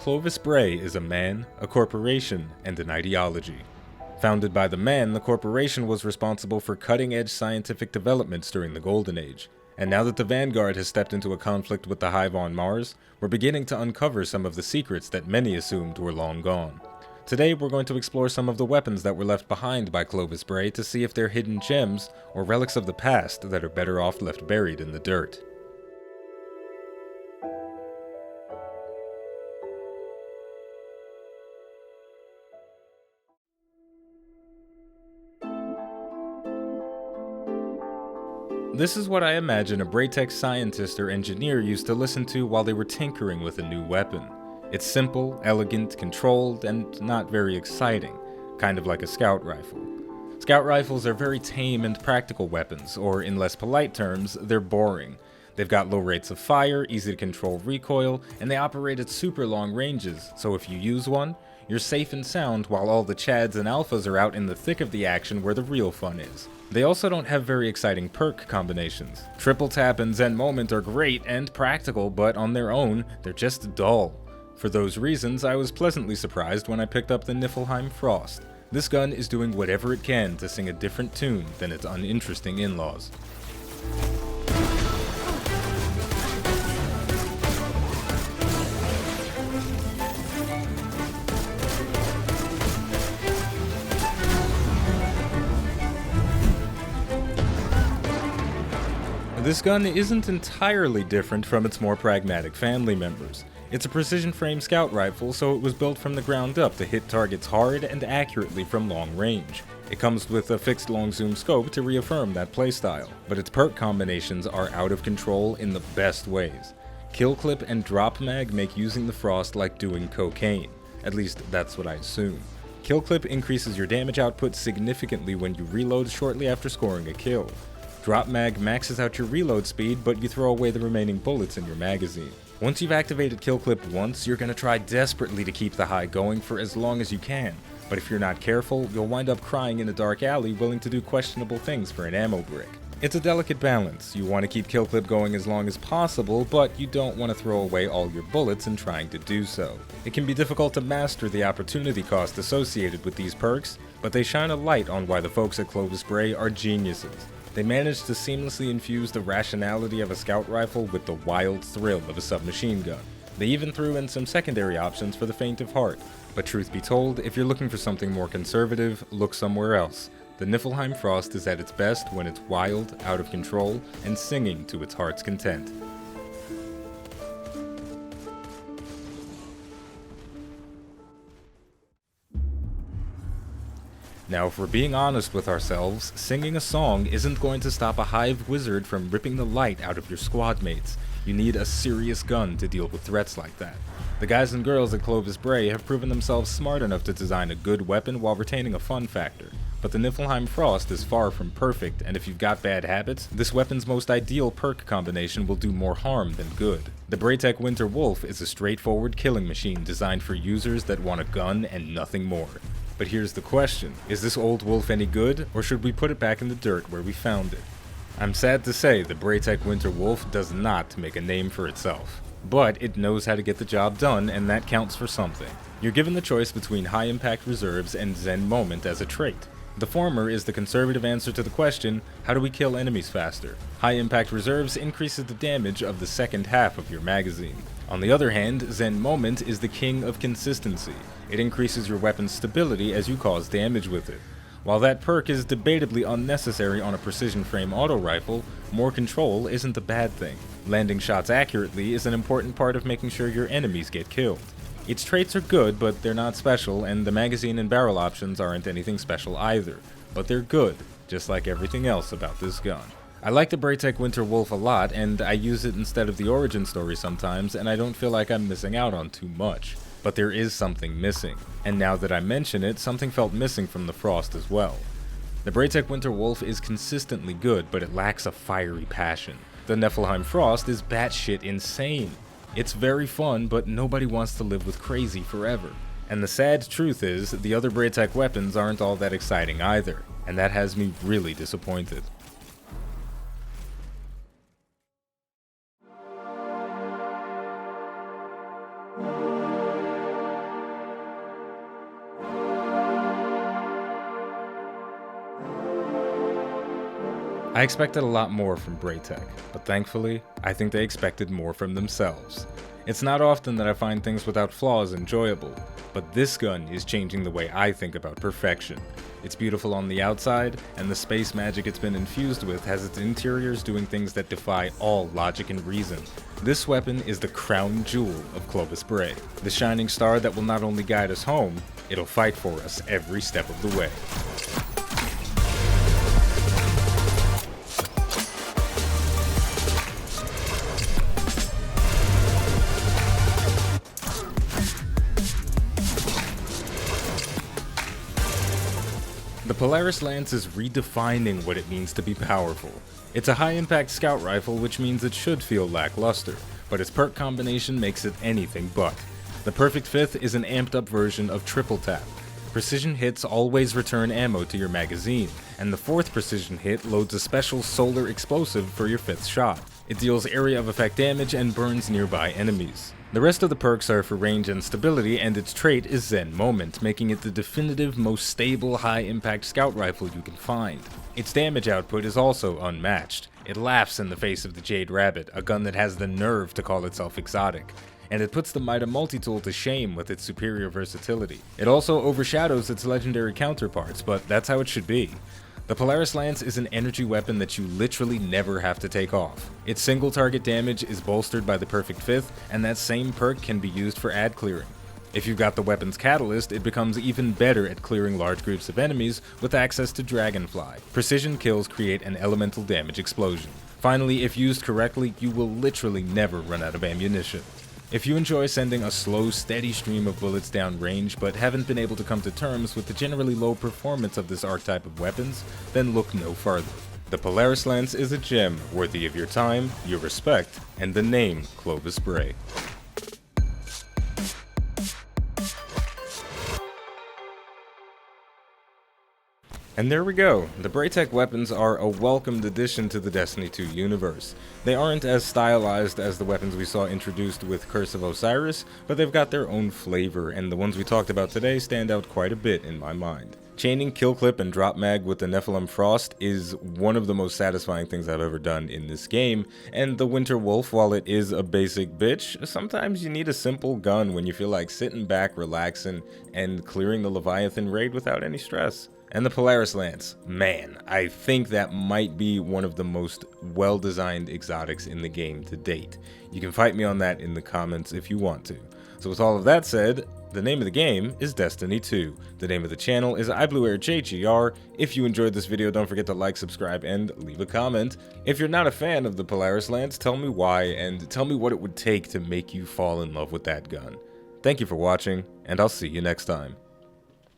Clovis Bray is a man, a corporation, and an ideology. Founded by the man, the corporation was responsible for cutting-edge scientific developments during the Golden Age. And now that the Vanguard has stepped into a conflict with the Hive on Mars, we're beginning to uncover some of the secrets that many assumed were long gone. Today, we're going to explore some of the weapons that were left behind by Clovis Bray to see if they're hidden gems or relics of the past that are better off left buried in the dirt. This is what I imagine a Braytech scientist or engineer used to listen to while they were tinkering with a new weapon. It's simple, elegant, controlled, and not very exciting, kind of like a scout rifle. Scout rifles are very tame and practical weapons, or in less polite terms, they're boring. They've got low rates of fire, easy to control recoil, and they operate at super long ranges, so if you use one, you're safe and sound while all the Chads and Alphas are out in the thick of the action where the real fun is. They also don't have very exciting perk combinations. Triple Tap and Zen Moment are great and practical, but on their own, they're just dull. For those reasons, I was pleasantly surprised when I picked up the Niflheim Frost. This gun is doing whatever it can to sing a different tune than its uninteresting in-laws. This gun isn't entirely different from its more pragmatic family members. It's a precision frame scout rifle, so it was built from the ground up to hit targets hard and accurately from long range. It comes with a fixed long zoom scope to reaffirm that playstyle, but its perk combinations are out of control in the best ways. Kill clip and drop mag make using the Frost like doing cocaine. At least that's what I assume. Kill clip increases your damage output significantly when you reload shortly after scoring a kill. Drop mag maxes out your reload speed, but you throw away the remaining bullets in your magazine. Once you've activated kill clip once, you're going to try desperately to keep the high going for as long as you can, but if you're not careful, you'll wind up crying in a dark alley willing to do questionable things for an ammo brick. It's a delicate balance. You want to keep kill clip going as long as possible, but you don't want to throw away all your bullets in trying to do so. It can be difficult to master the opportunity cost associated with these perks, but they shine a light on why the folks at Clovis Bray are geniuses. They managed to seamlessly infuse the rationality of a scout rifle with the wild thrill of a submachine gun. They even threw in some secondary options for the faint of heart, but truth be told, if you're looking for something more conservative, look somewhere else. The Niflheim Frost is at its best when it's wild, out of control, and singing to its heart's content. Now, if we're being honest with ourselves, singing a song isn't going to stop a Hive wizard from ripping the light out of your squad mates. You need a serious gun to deal with threats like that. The guys and girls at Clovis Bray have proven themselves smart enough to design a good weapon while retaining a fun factor. But the Niflheim Frost is far from perfect, and if you've got bad habits, this weapon's most ideal perk combination will do more harm than good. The Braytech Winter Wolf is a straightforward killing machine designed for users that want a gun and nothing more. But here's the question, is this old wolf any good, or should we put it back in the dirt where we found it? I'm sad to say the Braytech Winter Wolf does not make a name for itself. But it knows how to get the job done, and that counts for something. You're given the choice between High Impact Reserves and Zen Moment as a trait. The former is the conservative answer to the question, how do we kill enemies faster? High Impact Reserves increases the damage of the second half of your magazine. On the other hand, Zen Moment is the king of consistency. It increases your weapon's stability as you cause damage with it. While that perk is debatably unnecessary on a precision frame auto rifle, more control isn't a bad thing. Landing shots accurately is an important part of making sure your enemies get killed. Its traits are good, but they're not special, and the magazine and barrel options aren't anything special either. But they're good, just like everything else about this gun. I like the Braytech Winter Wolf a lot, and I use it instead of the origin story sometimes, and I don't feel like I'm missing out on too much. But there is something missing, and now that I mention it, something felt missing from the Frost as well. The Braytech Winter Wolf is consistently good, but it lacks a fiery passion. The Niflheim Frost is batshit insane. It's very fun, but nobody wants to live with crazy forever. And the sad truth is, the other Braytech weapons aren't all that exciting either, and that has me really disappointed. I expected a lot more from Braytech, but thankfully, I think they expected more from themselves. It's not often that I find things without flaws enjoyable, but this gun is changing the way I think about perfection. It's beautiful on the outside, and the space magic it's been infused with has its interiors doing things that defy all logic and reason. This weapon is the crown jewel of Clovis Bray, the shining star that will not only guide us home, it'll fight for us every step of the way. The Polaris Lance is redefining what it means to be powerful. It's a high-impact scout rifle, which means it should feel lackluster, but its perk combination makes it anything but. The perfect fifth is an amped-up version of triple tap. Precision hits always return ammo to your magazine, and the fourth precision hit loads a special solar explosive for your fifth shot. It deals area of effect damage and burns nearby enemies. The rest of the perks are for range and stability, and its trait is Zen Moment, making it the definitive, most stable, high-impact scout rifle you can find. Its damage output is also unmatched. It laughs in the face of the Jade Rabbit, a gun that has the nerve to call itself exotic. And it puts the Mida multi-tool to shame with its superior versatility. It also overshadows its legendary counterparts, but that's how it should be. The Polaris Lance is an energy weapon that you literally never have to take off. Its single target damage is bolstered by the perfect fifth, and that same perk can be used for ad clearing. If you've got the weapon's catalyst, it becomes even better at clearing large groups of enemies with access to Dragonfly. Precision kills create an elemental damage explosion. Finally, if used correctly, you will literally never run out of ammunition. If you enjoy sending a slow, steady stream of bullets down range but haven't been able to come to terms with the generally low performance of this archetype of weapons, then look no farther. The Polaris Lance is a gem worthy of your time, your respect, and the name Clovis Bray. And there we go. The Braytech weapons are a welcomed addition to the Destiny 2 universe. They aren't as stylized as the weapons we saw introduced with Curse of Osiris, but they've got their own flavor, and the ones we talked about today stand out quite a bit in my mind. Chaining Kill Clip and Drop Mag with the Nephilim Frost is one of the most satisfying things I've ever done in this game, and the Winter Wolf, while it is a basic bitch, sometimes you need a simple gun when you feel like sitting back, relaxing, and clearing the Leviathan raid without any stress. And the Polaris Lance, man, I think that might be one of the most well-designed exotics in the game to date. You can fight me on that in the comments if you want to. So with all of that said, the name of the game is Destiny 2. The name of the channel is iBluairJgR. If you enjoyed this video, don't forget to like, subscribe, and leave a comment. If you're not a fan of the Polaris Lance, tell me why, and tell me what it would take to make you fall in love with that gun. Thank you for watching, and I'll see you next time.